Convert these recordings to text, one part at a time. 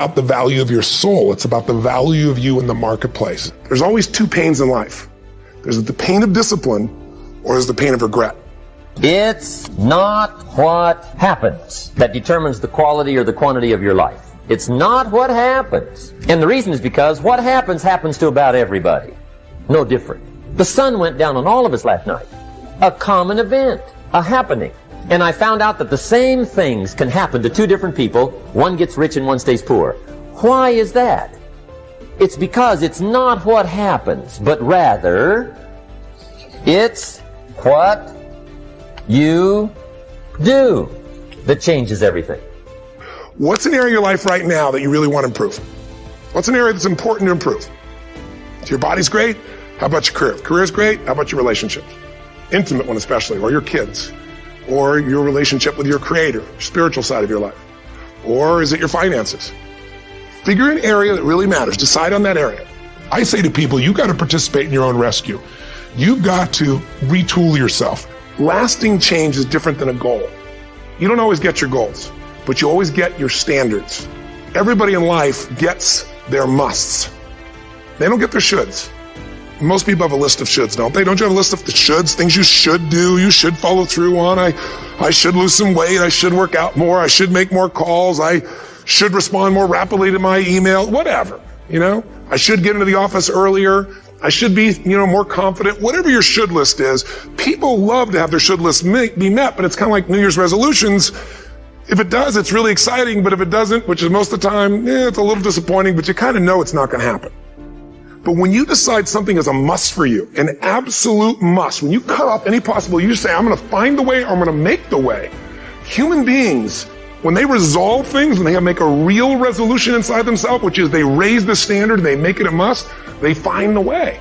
about the value of your soul. It's about the value of you in the marketplace. There's always two pains in life. There's the pain of discipline, or there's the pain of regret. It's not what happens that determines the quality or the quantity of your life. It's not what happens. And the reason is because what happens to about everybody. No different. The sun went down on all of us last night. A common event, a happening. And I found out that the same things can happen to two different people. One gets rich and one stays poor. Why is that? It's because it's not what happens, but rather it's what you do that changes everything. What's an area of your life right now that you really want to improve? What's an area that's important to improve? So your body's great. How about your career? Career's great. How about your relationships? Intimate one especially, or your kids, or your relationship with your creator, spiritual side of your life. Or is it your finances? Figure an area that really matters. Decide on that area. I say to people, you've got to participate in your own rescue. You've got to retool yourself. Lasting change is different than a goal. You don't always get your goals, but you always get your standards. Everybody in life gets their musts. They don't get their shoulds. Most people have a list of shoulds, don't they? Don't you have a list of the shoulds, things you should do, you should follow through on? I should lose some weight, I should work out more, I should make more calls, I should respond more rapidly to my email, whatever, I should get into the office earlier, I should be, more confident, whatever your should list is. People love to have their should list be met, but it's kind of like New Year's resolutions. If it does, it's really exciting, but if it doesn't, which is most of the time, it's a little disappointing, but you kind of know it's not going to happen. But when you decide something is a must for you, an absolute must, when you cut off any possible, you say, I'm going to find the way, or I'm going to make the way. Human beings, when they resolve things, when they make a real resolution inside themselves, which is they raise the standard, they make it a must, they find the way.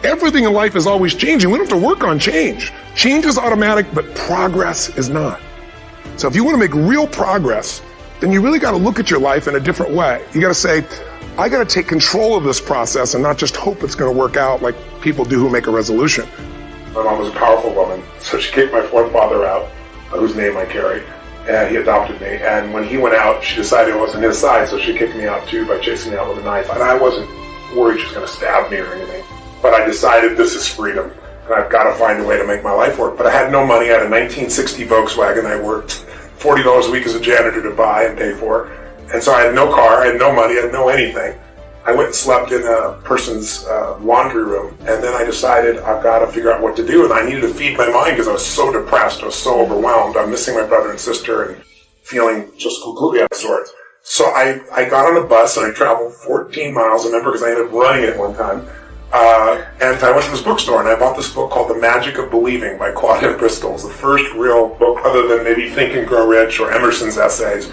Everything in life is always changing. We don't have to work on change. Change is automatic, but progress is not. So if you want to make real progress, then you really got to look at your life in a different way. You got to say, I got to take control of this process and not just hope it's going to work out like people do who make a resolution. My mom was a powerful woman, so she kicked my forefather out, whose name I carry, and he adopted me. And when he went out, she decided it wasn't his side, so she kicked me out too by chasing me out with a knife. And I wasn't worried she was going to stab me or anything, but I decided this is freedom, and I've got to find a way to make my life work. But I had no money. I had a 1960 Volkswagen. I worked $40 a week as a janitor to buy and pay for. And so I had no car, I had no money, I had no anything. I went and slept in a person's laundry room, and then I decided I've got to figure out what to do, and I needed to feed my mind because I was so depressed, I was so overwhelmed. I'm missing my brother and sister and feeling just completely out of sorts. So I got on a bus and I traveled 14 miles, I remember, because I ended up running it one time. And I went to this bookstore and I bought this book called The Magic of Believing by Claudia Bristol. It's the first real book other than maybe Think and Grow Rich or Emerson's essays.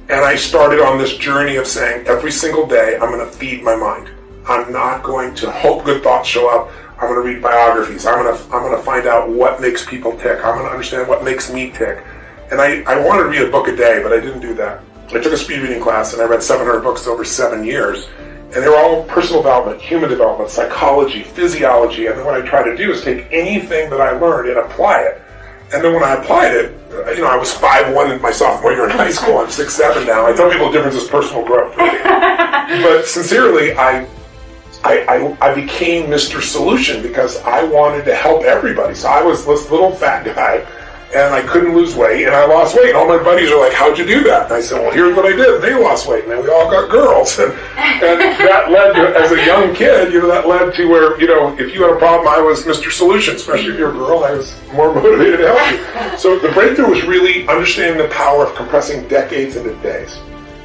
And I started on this journey of saying every single day I'm going to feed my mind. I'm not going to hope good thoughts show up. I'm going to read biographies. I'm going to find out what makes people tick. I'm going to understand what makes me tick. And I wanted to read a book a day, but I didn't do that. I took a speed reading class and I read 700 books over 7 years. And they were all personal development, human development, psychology, physiology. And then what I try to do is take anything that I learned and apply it. And then when I applied it, I was 5'1" in my sophomore year in high school. I'm 6'7" now. I tell people the difference is personal growth. But sincerely, I became Mr. Solution because I wanted to help everybody. So I was this little fat guy, and I couldn't lose weight, and I lost weight. And all my buddies are like, how'd you do that? And I said, well, here's what I did. They lost weight, and then we all got girls. And that led to, as a young kid, that led to where, if you had a problem, I was Mr. Solution, especially if you're a girl, I was more motivated to help you. So the breakthrough was really understanding the power of compressing decades into days.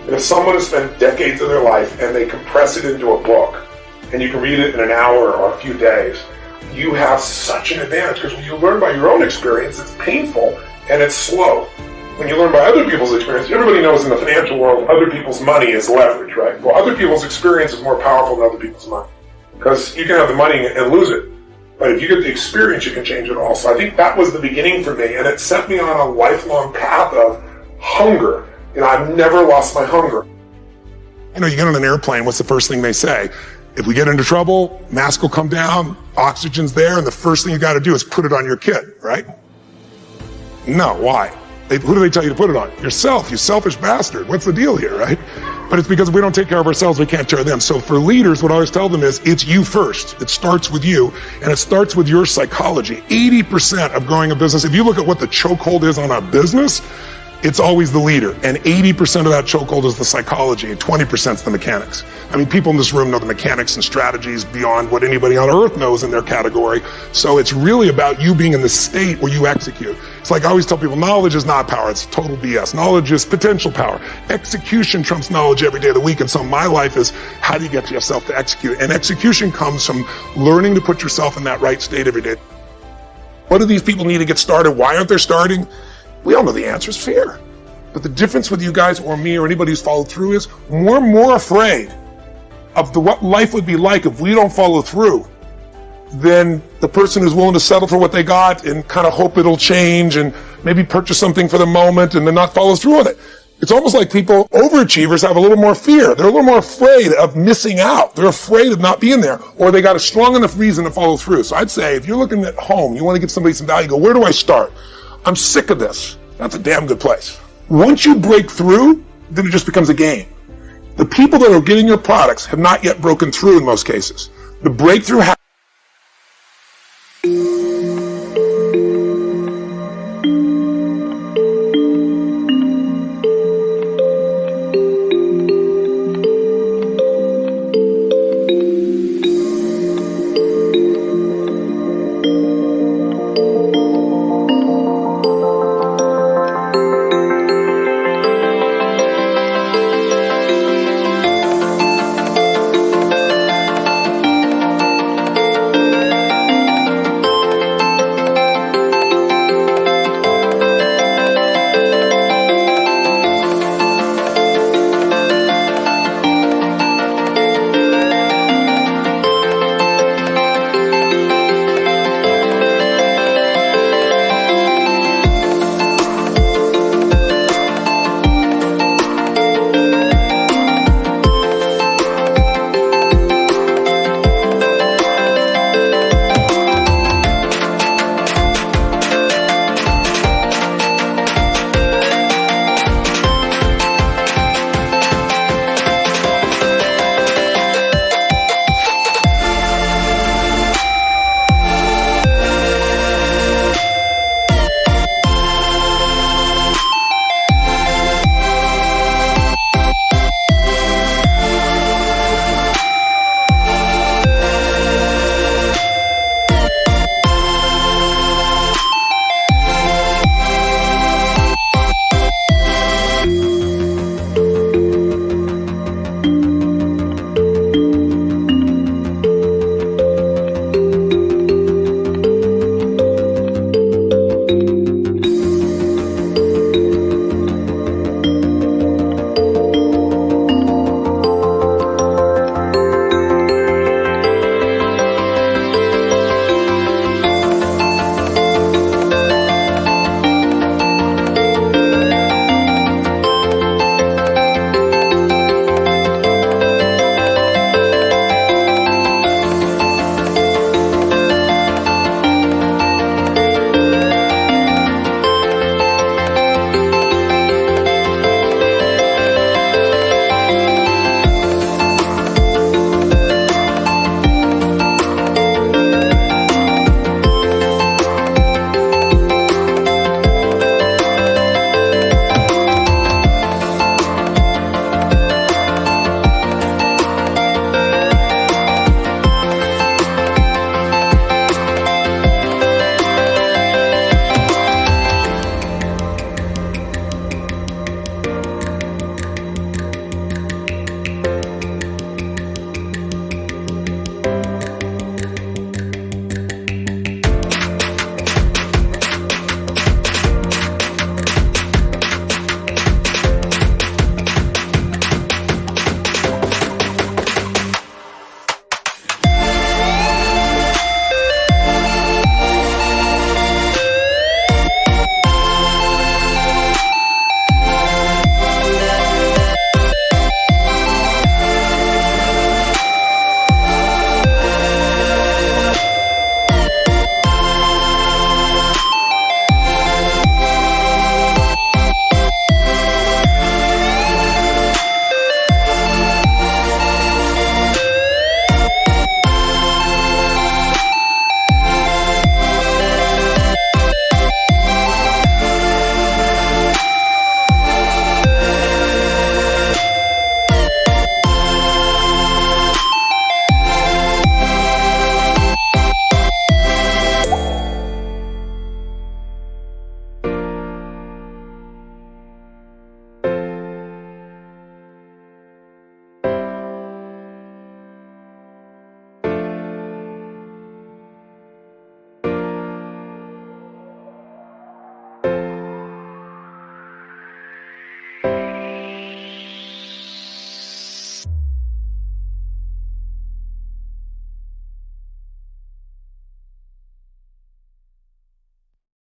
And if someone has spent decades of their life and they compress it into a book, and you can read it in an hour or a few days, you have such an advantage, because when you learn by your own experience, it's painful and it's slow. When you learn by other people's experience, everybody knows in the financial world, other people's money is leverage, right? Well, other people's experience is more powerful than other people's money, because you can have the money and lose it. But if you get the experience, you can change it all. So I think that was the beginning for me, and it set me on a lifelong path of hunger. I've never lost my hunger. You get on an airplane, what's the first thing they say? If we get into trouble, mask will come down, oxygen's there, and the first thing you got to do is put it on your kid, right? No, why? Who do they tell you to put it on? Yourself, you selfish bastard. What's the deal here, right? But it's because we don't take care of ourselves, we can't take care of them. So for leaders, what I always tell them is, it's you first. It starts with you, and it starts with your psychology. 80% of growing a business, if you look at what the chokehold is on a business, it's always the leader. And 80% of that chokehold is the psychology, and 20% is the mechanics. I mean, people in this room know the mechanics and strategies beyond what anybody on earth knows in their category. So it's really about you being in the state where you execute. It's like I always tell people, knowledge is not power. It's total BS. Knowledge is potential power. Execution trumps knowledge every day of the week. And so my life is, how do you get yourself to execute? And execution comes from learning to put yourself in that right state every day. What do these people need to get started? Why aren't they starting? We all know the answer is fear. But the difference with you guys or me or anybody who's followed through is we're more afraid of what life would be like if we don't follow through than the person who's willing to settle for what they got and kind of hope it'll change and maybe purchase something for the moment and then not follow through with it. It's almost like people, overachievers, have a little more fear. They're a little more afraid of missing out. They're afraid of not being there, or they got a strong enough reason to follow through. So I'd say if you're looking at home, you want to give somebody some value, go, where do I start? I'm sick of this. That's a damn good place. Once you break through, then it just becomes a game. The people that are getting your products have not yet broken through in most cases. The breakthrough happens